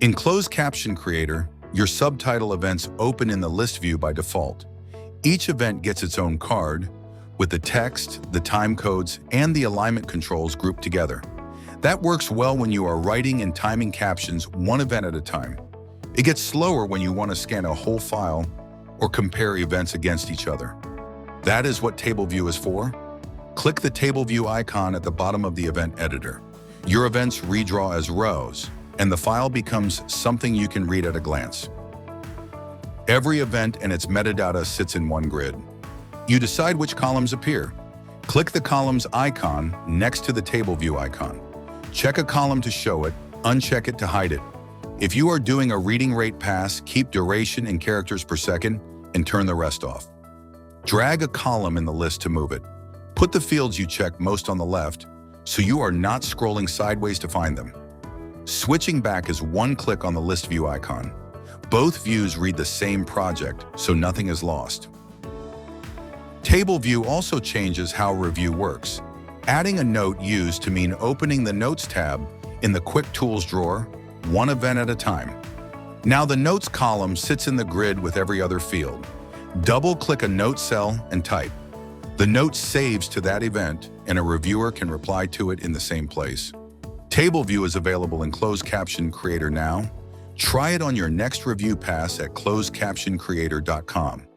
In Closed Caption Creator, your subtitle events open in the list view by default. Each event gets its own card, with the text, the time codes, and the alignment controls grouped together. That works well when you are writing and timing captions one event at a time. It gets slower when you want to scan a whole file or compare events against each other. That is what Table View is for. Click the Table View icon at the bottom of the event editor. Your events redraw as rows, and the file becomes something you can read at a glance. Every event and its metadata sits in one grid. You decide which columns appear. Click the columns icon next to the Table View icon. Check a column to show it, uncheck it to hide it. If you are doing a reading rate pass, keep duration in characters per second and turn the rest off. Drag a column in the list to move it. Put the fields you check most on the left, so you are not scrolling sideways to find them. Switching back is one click on the list view icon. Both views read the same project, so nothing is lost. Table View also changes how review works. Adding a note used to mean opening the Notes tab in the Quick Tools drawer, one event at a time. Now the Notes column sits in the grid with every other field. Double-click a note cell and type. The note saves to that event, and a reviewer can reply to it in the same place. Table View is available in Closed Caption Creator now. Try it on your next review pass at closedcaptioncreator.com.